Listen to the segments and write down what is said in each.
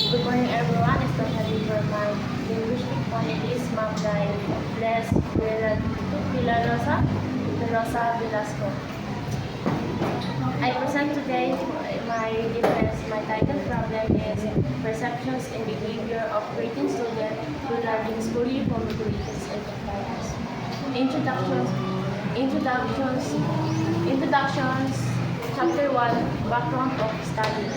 Good morning everyone, especially for my linguistic panelist, Ma'am Bless Villarosa Velasco. I present today my defense. My title problem is Perceptions and Behavior of Creating Students Regarding School Uniform Regulations and Compliance. Introductions, Chapter 1, Background of Study.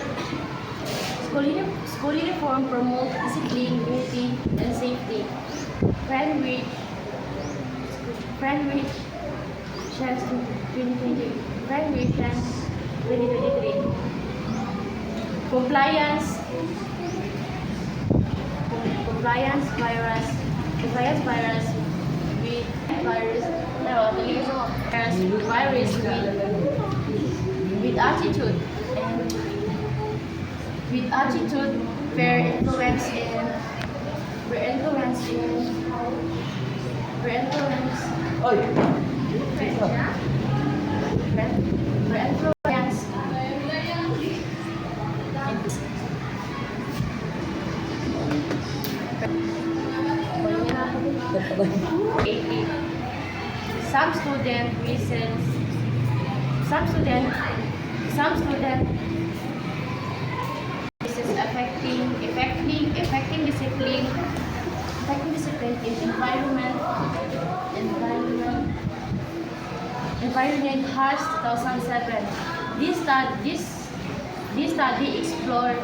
School uniform promotes discipline, unity, and safety. Friend Chance 2023. Friend Chance 2023. Compliance virus with attitude, fair influence, Some student affecting discipline in environment Hearts 2007. This study explored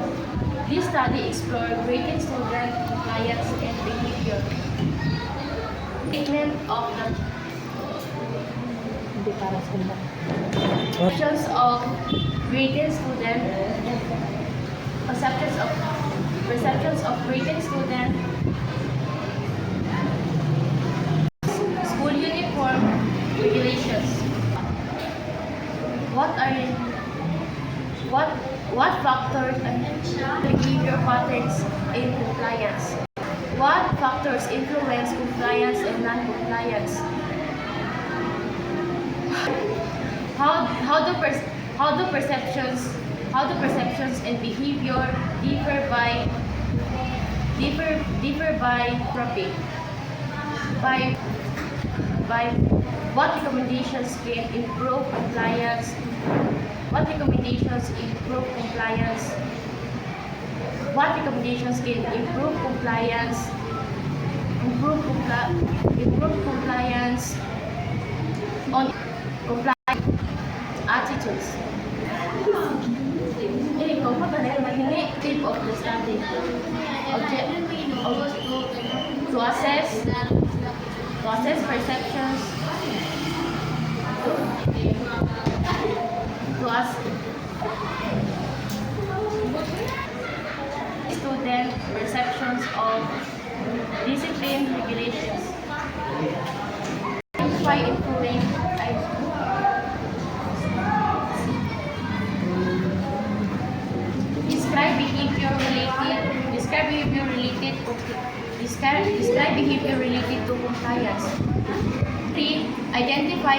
grading student compliance and behavior. Statement of the perceptions of grading student, perceptions of grading student, school uniform regulations. What factors and behavior patterns in compliance? What factors influence compliance and non-compliance? How do perceptions and behavior differ by topic? By what recommendations can improve compliance? What recommendations improve compliance? What recommendations can improve compliance? Improve compliance on compliance attitudes. Tip of the study. To assess perceptions. Student perceptions of discipline regulations. Identify influence. Describe behavior related to compliance. 3. Identify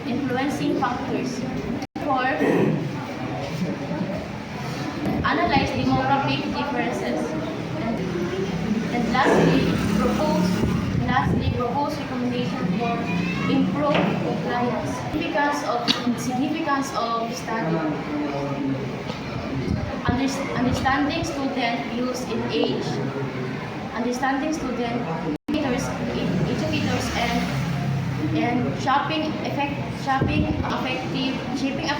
influencing factors. 4. Analyze demographic differences. And lastly, propose recommendation for improved compliance. Significance of study. Understanding student views in age. Understanding student educators and shaping effective policies. Shaping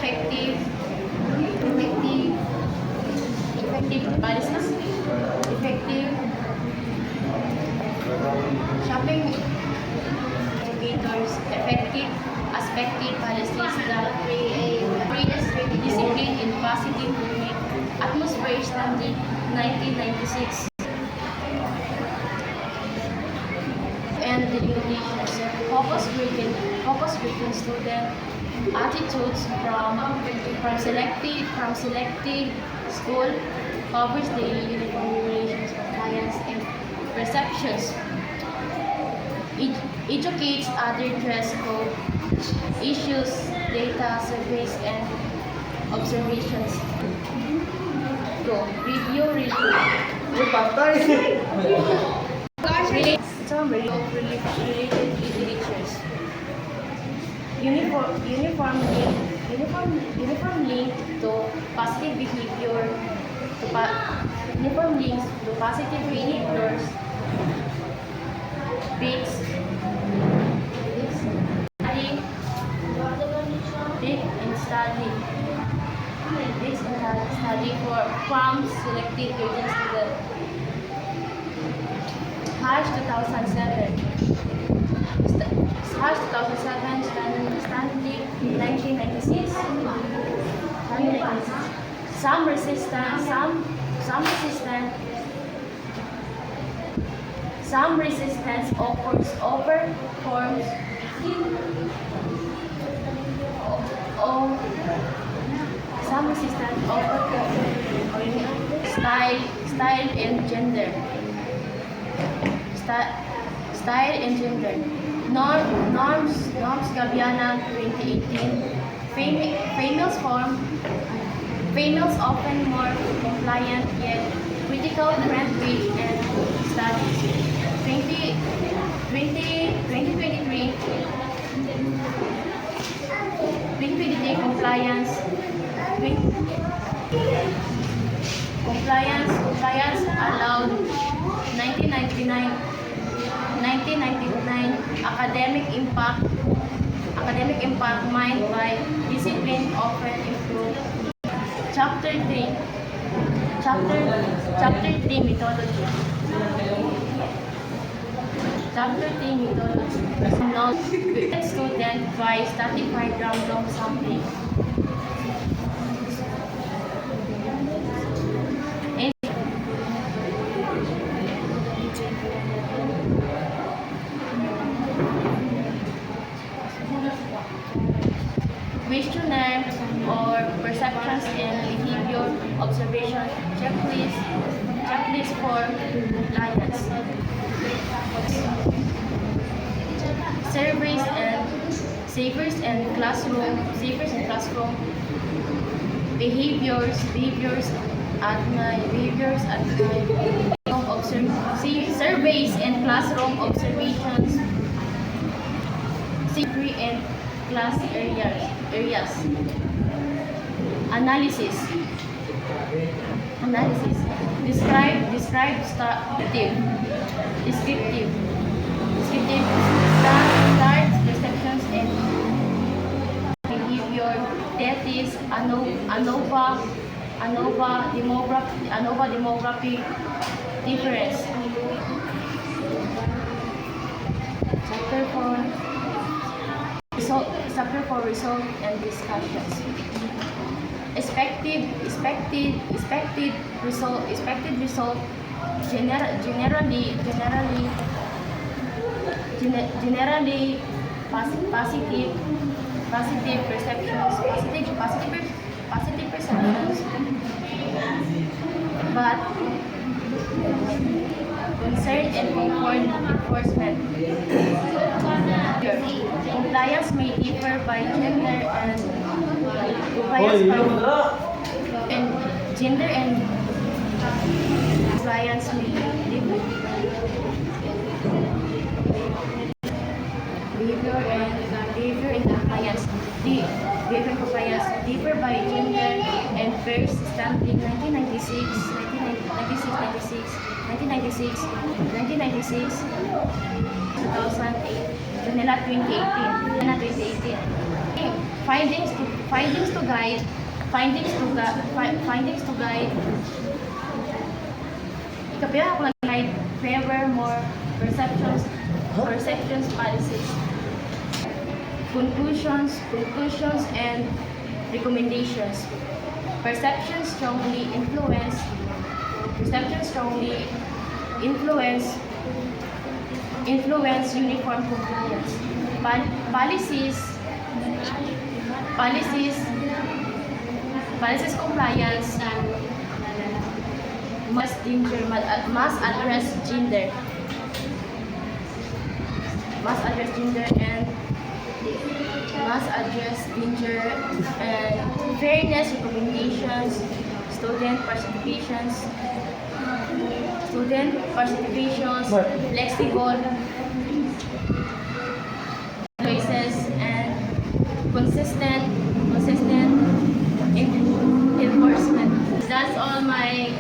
educators effective policies that create discipline in positive learning atmosphere standard 1996. And the regulations. Focus grading student attitudes from selective school covers daily uniform regulations, compliance, and perceptions. Educates other dress code issues, data, surveys, and observations. 2. Review. Some related literatures. Uniform link to positive behavior. Uniform links to positive behaviors. Pics. Study for from selected agent student. Harsh 2007. Harsh 2007, Stanley 1996. Some resistance overperforms some resistance style and gender. Style and gender. Norms Gabiana 2018. Females often more compliant yet critical trend page and studies. 2023 compliance allowed 1999 academic impact mind by discipline often improve. Chapter 3 methodology. Chapter 3 methodology. Note student by stratified random sampling. Questionnaire or perceptions and behavior observation checklist for compliance. Surveys and classroom behaviors at night. Surveys and classroom observations. Secret and class areas. Analysis. Describe descriptive start perceptions and behavior. That is ANOVA demography difference. Chapter 4 result and discussions. Expected result generally positive perceptions, but concern and enforcement. Compliance may differ by gender and compliance may differ. Behavior and compliance differ by gender and first sampling 1996, 2008, Janela 2018. Findings to guide. Ikapiya ako lang guide favor more perceptions policies. Conclusions and recommendations. Perceptions strongly influence uniform compliance. Policies compliance must address gender and fairness recommendations, student participations, What? flexible choices, and consistent enforcement. That's all my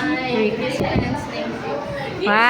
Great. students. Thank you. Wow.